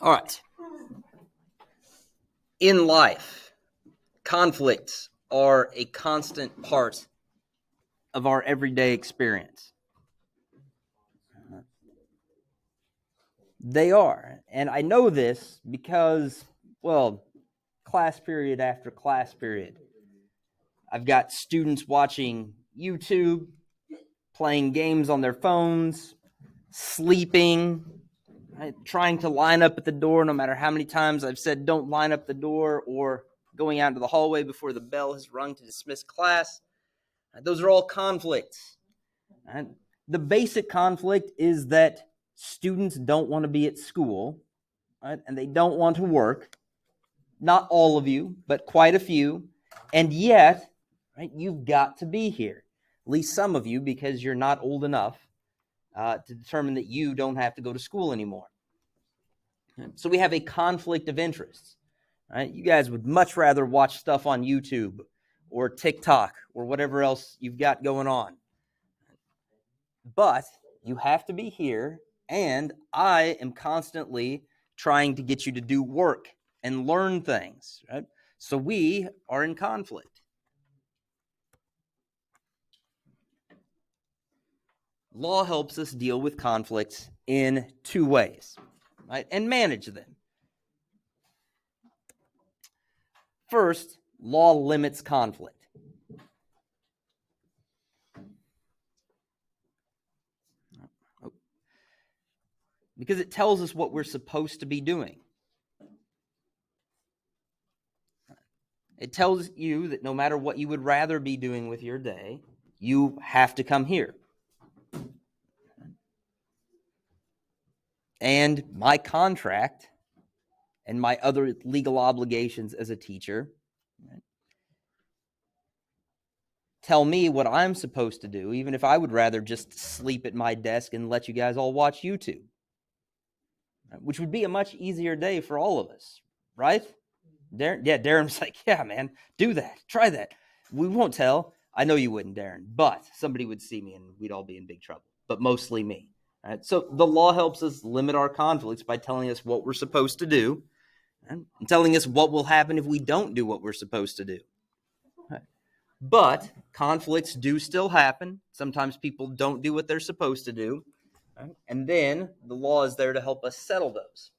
All right. In life, conflicts are a constant part of our everyday experience. They are. And I know this because, well, class period after class period, I've got students watching YouTube, playing games on their phones, sleeping, right, trying to line up at the door no matter how many times I've said don't line up the door, or going out into the hallway before the bell has rung to dismiss class. Those are all conflicts. And the basic conflict is that students don't want to be at school, right? And they don't want to work. Not all of you, but quite a few. And yet, right, you've got to be here. At least some of you, because you're not old enough to determine that you don't have to go to school anymore. So we have a conflict of interests. Right? You guys would much rather watch stuff on YouTube or TikTok or whatever else you've got going on. But you have to be here, and I am constantly trying to get you to do work and learn things. Right? So we are in conflict. Law helps us deal with conflicts in two ways, right? And manage them. First, law limits conflict. Because it tells us what we're supposed to be doing. It tells you that no matter what you would rather be doing with your day, you have to come here. And my contract and my other legal obligations as a teacher, right, tell me what I'm supposed to do, even if I would rather just sleep at my desk and let you guys all watch YouTube, right, which would be a much easier day for all of us, right? Darren's like, yeah, man, do that. Try that. We won't tell. I know you wouldn't, Darren, but somebody would see me and we'd all be in big trouble, but mostly me. Right? So the law helps us limit our conflicts by telling us what we're supposed to do, right, and telling us what will happen if we don't do what we're supposed to do. Right. But conflicts do still happen. Sometimes people don't do what they're supposed to do. Right? And then the law is there to help us settle those.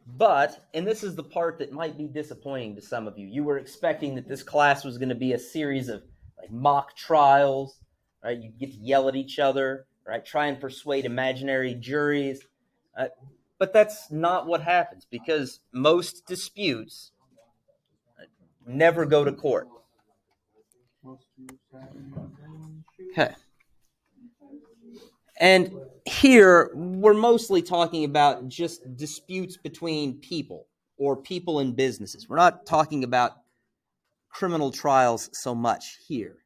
But, and this is the part that might be disappointing to some of you, you were expecting that this class was going to be a series of like mock trials, right? You get to yell at each other, right? Try and persuade imaginary juries. But that's not what happens, because most disputes never go to court. Okay. And here, we're mostly talking about just disputes between people or people in businesses. We're not talking about criminal trials so much here.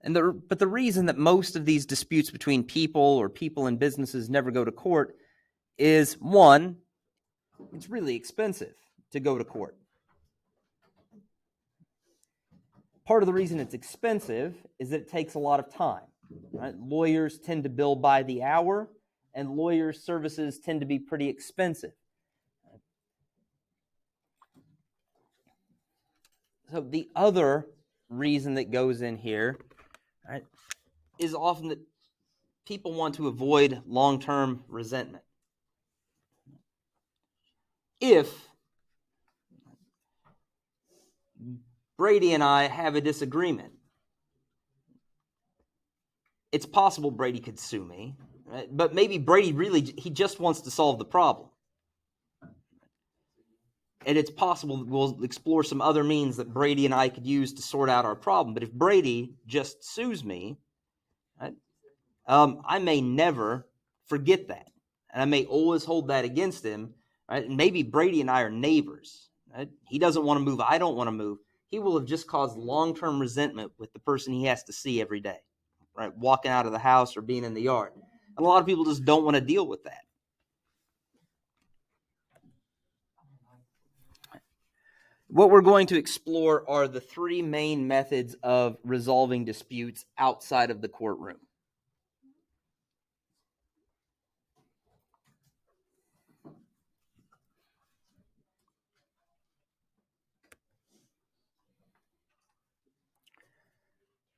But the reason that most of these disputes between people or people in businesses never go to court is, one, it's really expensive to go to court. Part of the reason it's expensive is that it takes a lot of time. Right? Lawyers tend to bill by the hour, and lawyers' services tend to be pretty expensive. So the other reason that goes in here, right, is often that people want to avoid long-term resentment. If Brady and I have a disagreement, it's possible Brady could sue me, right? But maybe Brady he just wants to solve the problem. And it's possible we'll explore some other means that Brady and I could use to sort out our problem. But if Brady just sues me, right, I may never forget that. And I may always hold that against him. Right? And maybe Brady and I are neighbors. Right? He doesn't want to move. I don't want to move. He will have just caused long-term resentment with the person he has to see every day, right? Walking out of the house or being in the yard. And a lot of people just don't want to deal with that. What we're going to explore are the three main methods of resolving disputes outside of the courtroom.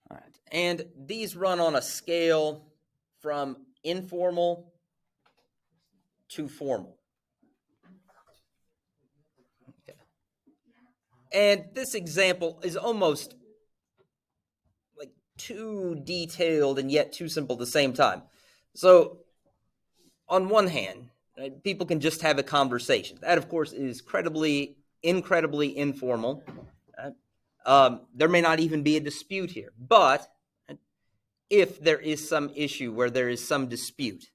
All right. And these run on a scale from informal to formal. Okay. And this example is almost like too detailed and yet too simple at the same time. So, on one hand, people can just have a conversation. That, of course, is incredibly informal. There may not even be a dispute here. But if there is some issue where there is some dispute,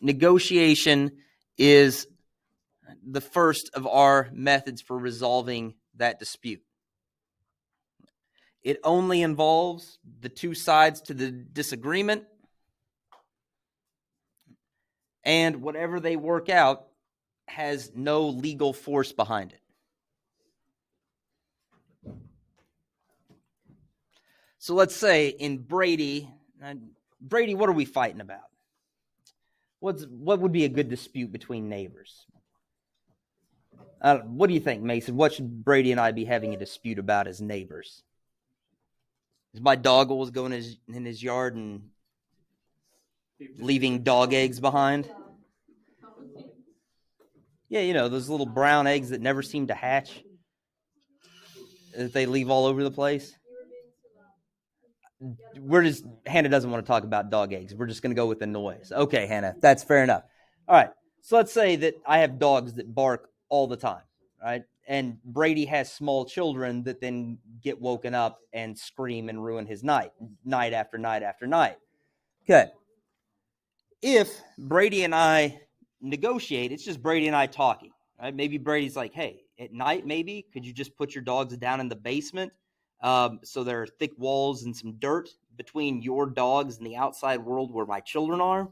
negotiation is the first of our methods for resolving that dispute. It only involves the two sides to the disagreement, and whatever they work out has no legal force behind it. So let's say in Brady, what are we fighting about? What would be a good dispute between neighbors? What do you think, Mason? What should Brady and I be having a dispute about as neighbors? Is my dog always going in his yard and leaving dog eggs behind? Yeah, those little brown eggs that never seem to hatch, that they leave all over the place. Hannah doesn't want to talk about dog eggs. We're just going to go with the noise. Okay, Hannah, that's fair enough. All right, so let's say that I have dogs that bark all the time, right? And Brady has small children that then get woken up and scream and ruin his night after night after night. Okay. If Brady and I negotiate, it's just Brady and I talking, right? Maybe Brady's like, hey, at night, maybe, could you just put your dogs down in the basement? So there are thick walls and some dirt between your dogs and the outside world where my children are.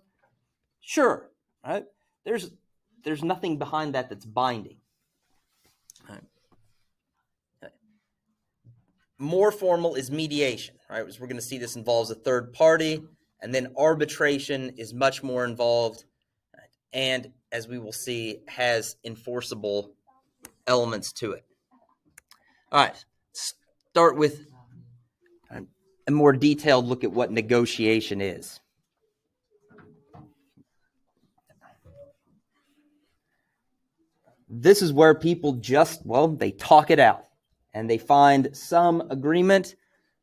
Sure, right? There's nothing behind that that's binding. Right. More formal is mediation, right? As we're going to see, this involves a third party, and then arbitration is much more involved, and as we will see, has enforceable elements to it. All right, start with a more detailed look at what negotiation is. This is where people they talk it out, and they find some agreement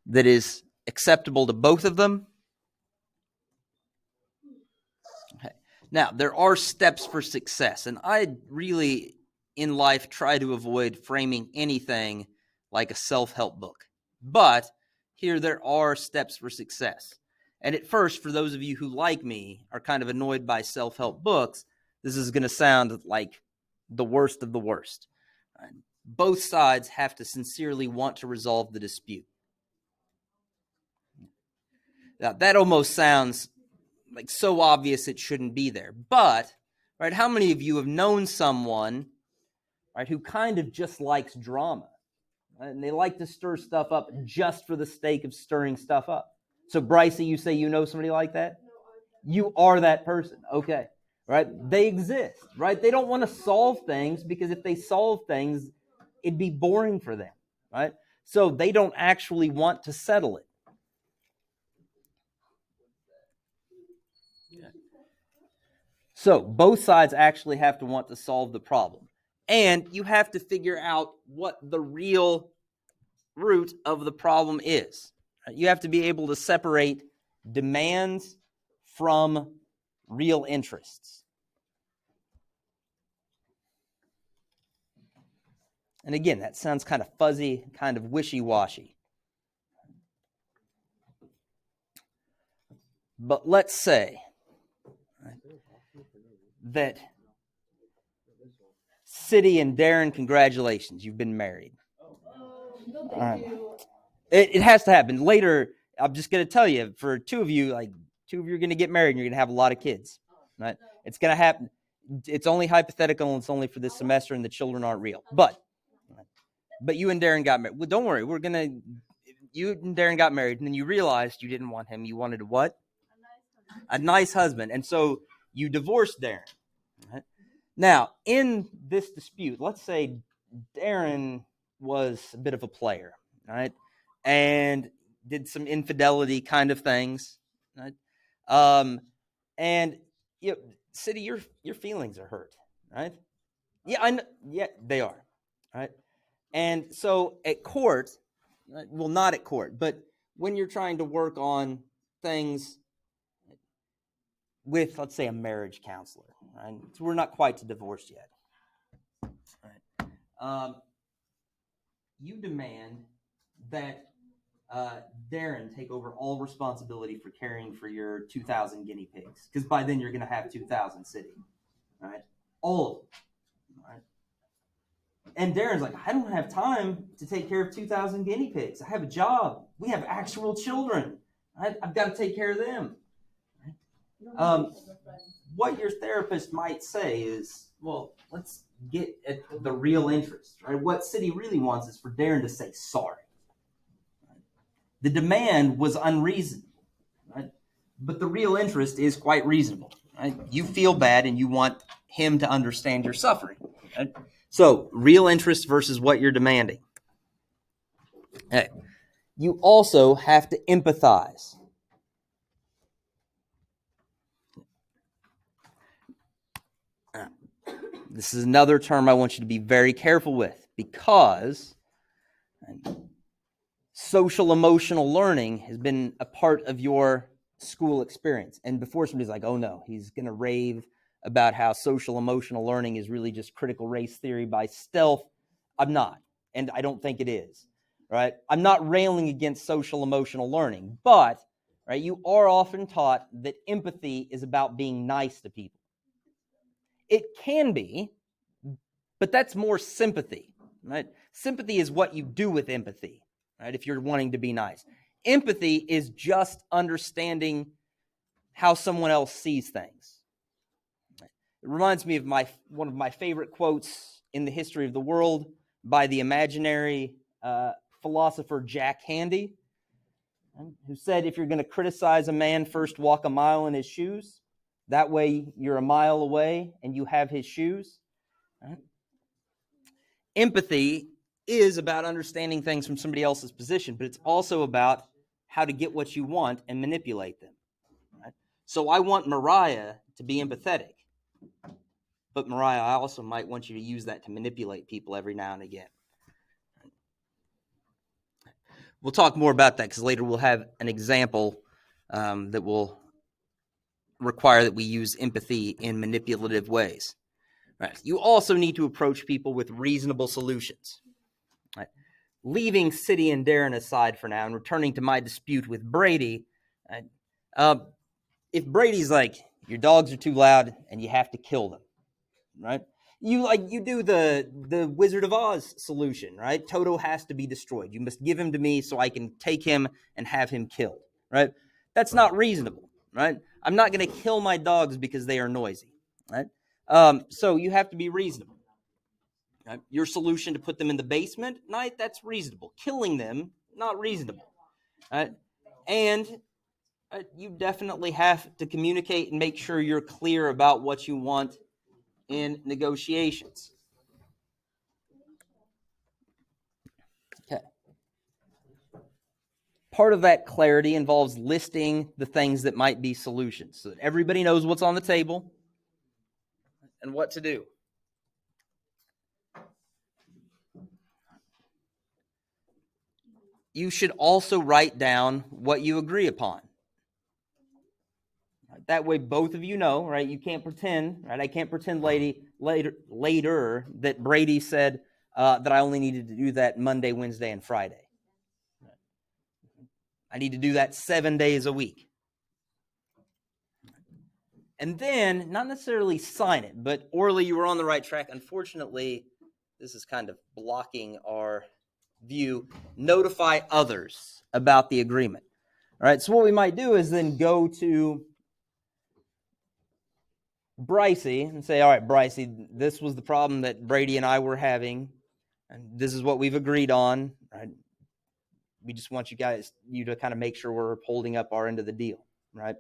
that is acceptable to both of them. Okay. Now, there are steps for success, and I really, in life, try to avoid framing anything like a self-help book. But here there are steps for success. And at first, for those of you who, like me, are kind of annoyed by self-help books, this is going to sound like the worst of the worst. Both sides have to sincerely want to resolve the dispute. Now, that almost sounds like so obvious it shouldn't be there. But, right, how many of you have known someone, right, who kind of just likes drama? Right? And they like to stir stuff up just for the sake of stirring stuff up. So, Brycey, you say you know somebody like that? You are that person. Okay. Right? They exist, right? They don't want to solve things because if they solve things, it'd be boring for them, right? So they don't actually want to settle it. So both sides actually have to want to solve the problem. And you have to figure out what the real root of the problem is. You have to be able to separate demands from real interests. And again, that sounds kind of fuzzy, kind of wishy-washy. But let's say that City and Darren, congratulations, you've been married. All right. It has to happen. Later, I'm just going to tell you, for two of you are going to get married and you're going to have a lot of kids. Right? It's going to happen. It's only hypothetical and it's only for this semester and the children aren't real. But but you and Darren got married. Well, don't worry. You and Darren got married, and then you realized you didn't want him. You wanted a what? A nice husband. And so you divorced Darren. Right? Now, in this dispute, let's say Darren was a bit of a player, right? And did some infidelity kind of things, right? And City, your feelings are hurt, right? Yeah, I know. Yeah, they are, right? And so at court, well, not at court, but when you're trying to work on things with, let's say, a marriage counselor, right? So we're not quite to divorce yet, right? You demand that Darren take over all responsibility for caring for your 2,000 guinea pigs, because by then you're going to have 2,000 City, right? All of them, right? And Darren's like, I don't have time to take care of 2,000 guinea pigs. I have a job. We have actual children. I've got to take care of them. What your therapist might say is, well, let's get at the real interest, right? What City really wants is for Darren to say sorry. Right? The demand was unreasonable, right? But the real interest is quite reasonable, right? You feel bad and you want him to understand your suffering, right? So, real interest versus what you're demanding. Okay. You also have to empathize. This is another term I want you to be very careful with, because social emotional learning has been a part of your school experience. And before somebody's like, oh no, he's going to rave about how social emotional learning is really just critical race theory by stealth, I'm not. And I don't think it is, right? I'm not railing against social emotional learning, but right, you are often taught that empathy is about being nice to people. It can be, but that's more sympathy, right? Sympathy is what you do with empathy, right? If you're wanting to be nice. Empathy is just understanding how someone else sees things. It reminds me of one of my favorite quotes in the history of the world by the imaginary philosopher Jack Handey, who said, if you're going to criticize a man, first walk a mile in his shoes. That way you're a mile away and you have his shoes. Right? Empathy is about understanding things from somebody else's position, but it's also about how to get what you want and manipulate them. Right? So I want Mariah to be empathetic, but Mariah, I also might want you to use that to manipulate people every now and again. We'll talk more about that because later we'll have an example that will require that we use empathy in manipulative ways. Right. You also need to approach people with reasonable solutions. Right. Leaving City and Darren aside for now and returning to my dispute with Brady, if Brady's like, your dogs are too loud and you have to kill them, right? You do the Wizard of Oz solution, right? Toto has to be destroyed. You must give him to me so I can take him and have him killed, right? That's not reasonable, right? I'm not going to kill my dogs because they are noisy, right? So you have to be reasonable. Right? Your solution to put them in the basement, right? That's reasonable. Killing them, not reasonable. Right? And you definitely have to communicate and make sure you're clear about what you want in negotiations. Okay. Part of that clarity involves listing the things that might be solutions so that everybody knows what's on the table and what to do. You should also write down what you agree upon. That way both of you know, right? You can't pretend, right? I can't pretend later that Brady said that I only needed to do that Monday, Wednesday, and Friday. I need to do that 7 days a week. And then, not necessarily sign it, but Orly, you were on the right track. Unfortunately, this is kind of blocking our view. Notify others about the agreement. All right, so what we might do is then go to Brycey and say, all right, Brycey, this was the problem that Brady and I were having. And this is what we've agreed on, right? We just want you to kind of make sure we're holding up our end of the deal, right?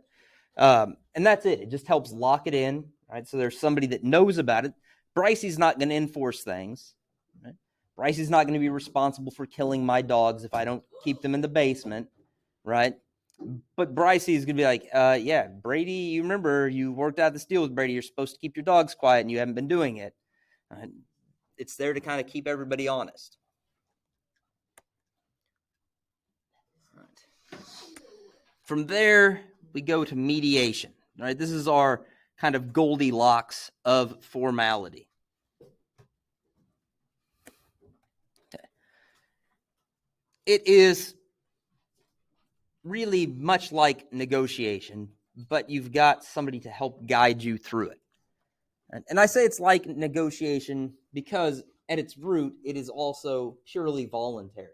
And that's it. It just helps lock it in, right? So there's somebody that knows about it. Brycey's not going to enforce things, right? Brycey's not going to be responsible for killing my dogs if I don't keep them in the basement, right? But Brycey is going to be like, yeah, Brady, you remember you worked out this deal with Brady. You're supposed to keep your dogs quiet, and you haven't been doing it. It's there to kind of keep everybody honest. Right. From there, we go to mediation. Right? This is our kind of Goldilocks of formality. Okay. It is really much like negotiation, but you've got somebody to help guide you through it. And I say it's like negotiation because at its root, it is also purely voluntary.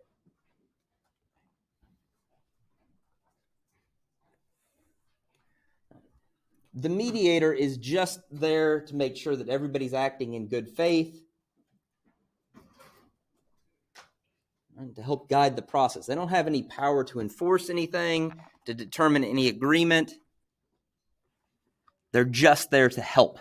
The mediator is just there to make sure that everybody's acting in good faith and to help guide the process. They don't have any power to enforce anything, to determine any agreement. They're just there to help.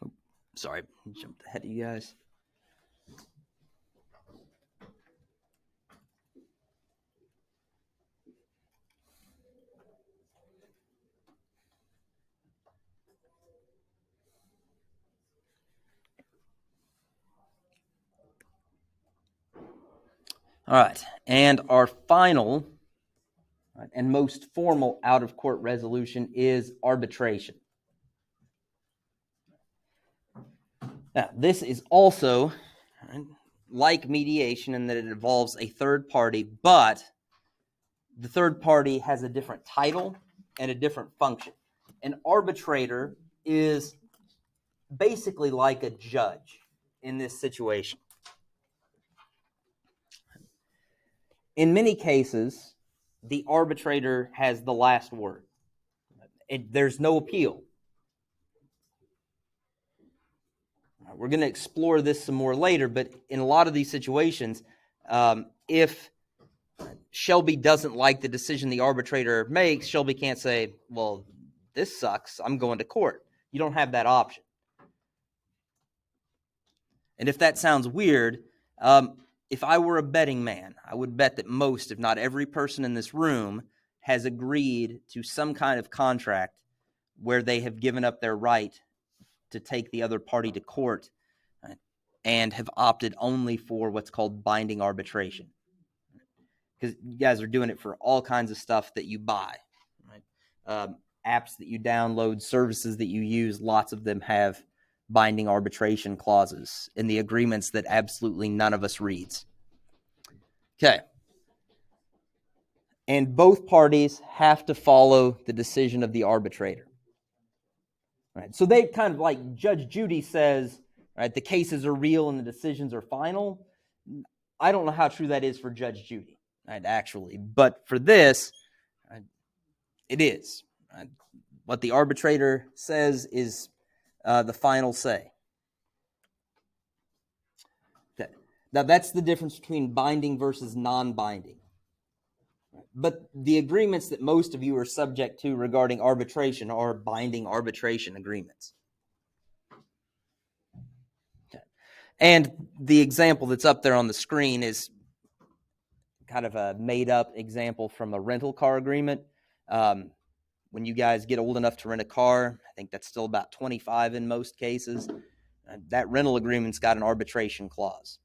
Oh, sorry, I jumped ahead of you guys. All right, and our final and most formal out-of-court resolution is arbitration. Now, this is also like mediation in that it involves a third party, but the third party has a different title and a different function. An arbitrator is basically like a judge in this situation. In many cases, the arbitrator has the last word. There's no appeal. We're going to explore this some more later, but in a lot of these situations, if Shelby doesn't like the decision the arbitrator makes, Shelby can't say, well, this sucks, I'm going to court. You don't have that option. And if that sounds weird, if I were a betting man, I would bet that most, if not every person in this room has agreed to some kind of contract where they have given up their right to take the other party to court and have opted only for what's called binding arbitration. Because you guys are doing it for all kinds of stuff that you buy, right? Apps that you download, services that you use, lots of them have binding arbitration clauses in the agreements that absolutely none of us reads. Okay. And both parties have to follow the decision of the arbitrator. Right. So they kind of like Judge Judy says, right, the cases are real and the decisions are final. I don't know how true that is for Judge Judy, right, actually. But for this, it is. Right? What the arbitrator says is the final say. Okay. Now, that's the difference between binding versus non-binding. But the agreements that most of you are subject to regarding arbitration are binding arbitration agreements. Okay. And the example that's up there on the screen is kind of a made-up example from a rental car agreement. When you guys get old enough to rent a car, I think that's still about 25 in most cases, that rental agreement's got an arbitration clause.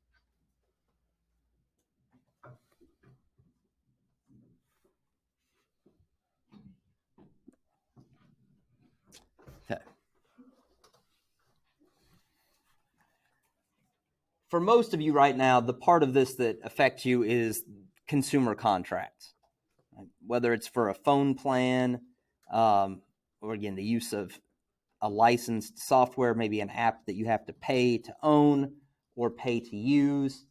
Okay. For most of you right now, the part of this that affects you is consumer contracts, right? Whether it's for a phone plan, or again, the use of a licensed software, maybe an app that you have to pay to own or pay to use.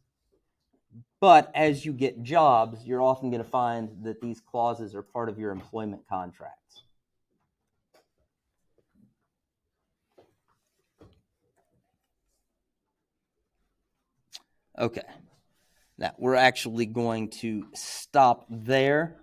But as you get jobs, you're often going to find that these clauses are part of your employment contracts. Okay. Now, we're actually going to stop there.